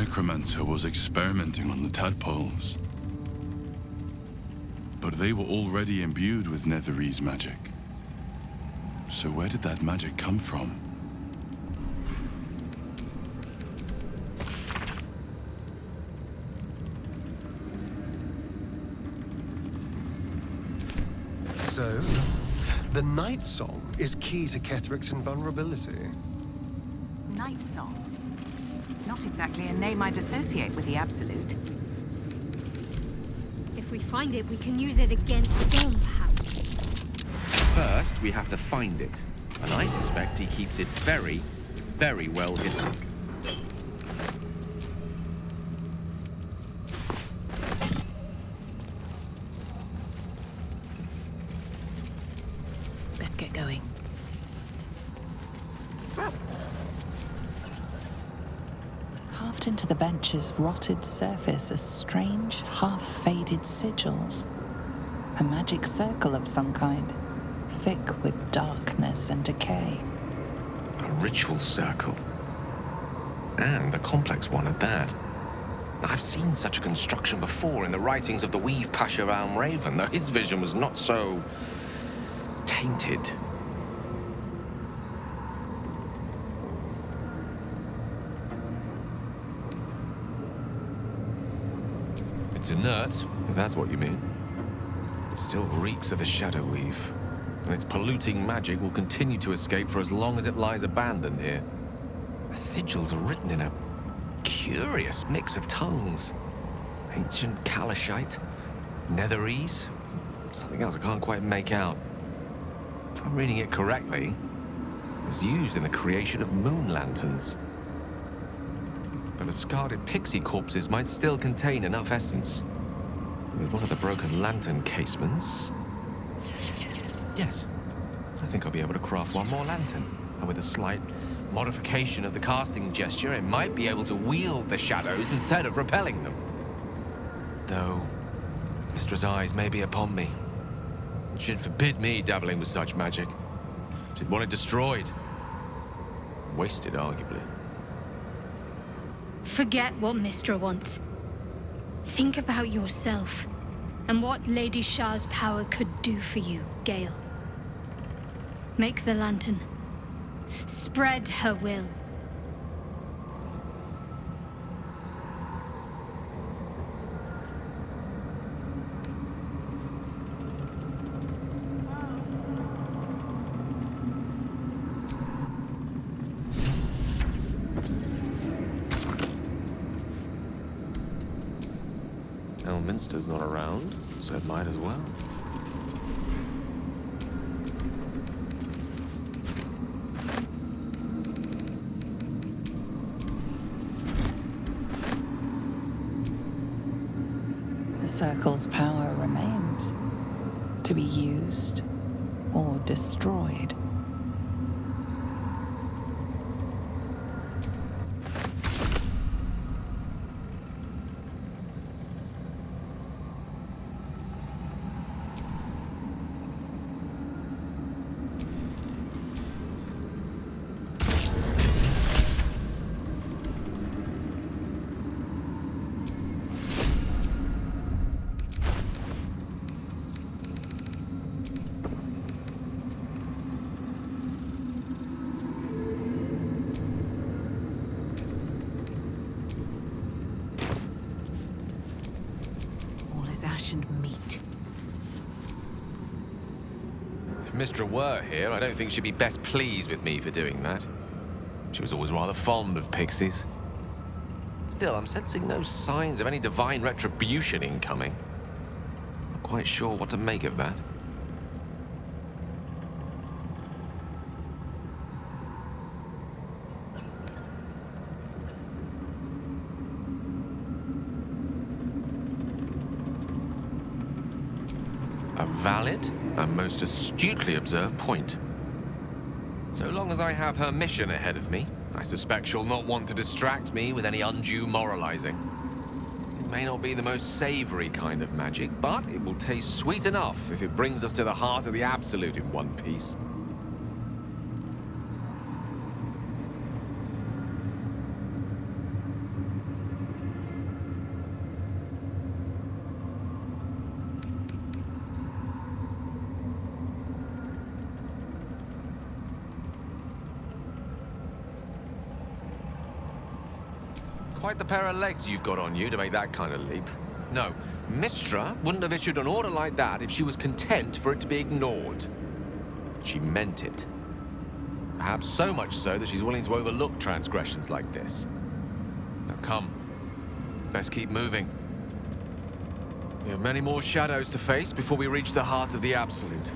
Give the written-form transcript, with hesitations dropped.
necromancer was experimenting on the tadpoles. But they were already imbued with Netherese magic. So where did that magic come from? So, the Night Song is key to Ketheric's invulnerability. Night Song? Not exactly a name I'd associate with the Absolute. If we find it, we can use it against Gale, perhaps. First, we have to find it. And I suspect he keeps it very, very well hidden. Let's get going. Carved into the bench's rotted surface are strange, half-faded sigils. A magic circle of some kind, thick with darkness and decay. A ritual circle. And a complex one at that. I've seen such a construction before in the writings of the Weave Pasha Raven, though his vision was not so tainted. It's inert, if that's what you mean. It still reeks of the Shadow Weave, and its polluting magic will continue to escape for as long as it lies abandoned here. The sigils are written in a curious mix of tongues. Ancient Kalashite, Netherese, something else I can't quite make out. If I'm reading it correctly, it was used in the creation of moon lanterns. The discarded pixie corpses might still contain enough essence. With one of the broken lantern casements... Yes, I think I'll be able to craft one more lantern. And with a slight modification of the casting gesture, it might be able to wield the shadows instead of repelling them. Though, Mistress' eyes may be upon me. She'd forbid me dabbling with such magic. She'd want it destroyed. Wasted, arguably. Forget what Mistra wants. Think about yourself and what Lady Shah's power could do for you, Gale. Make the lantern. Spread her will. Elminster's not around, so it might as well. The circle's power remains, to be used or destroyed. And meat. If Mistra were here, I don't think she'd be best pleased with me for doing that. She was always rather fond of pixies. Still, I'm sensing no signs of any divine retribution incoming. Not quite sure what to make of that. A valid and most astutely observed point. So long as I have her mission ahead of me, I suspect she'll not want to distract me with any undue moralizing. It may not be the most savory kind of magic, but it will taste sweet enough if it brings us to the heart of the Absolute in one piece. Quite the pair of legs you've got on you to make that kind of leap. No, Mistra wouldn't have issued an order like that if she was content for it to be ignored. She meant it. Perhaps so much so that she's willing to overlook transgressions like this. Now come. Best keep moving. We have many more shadows to face before we reach the heart of the Absolute.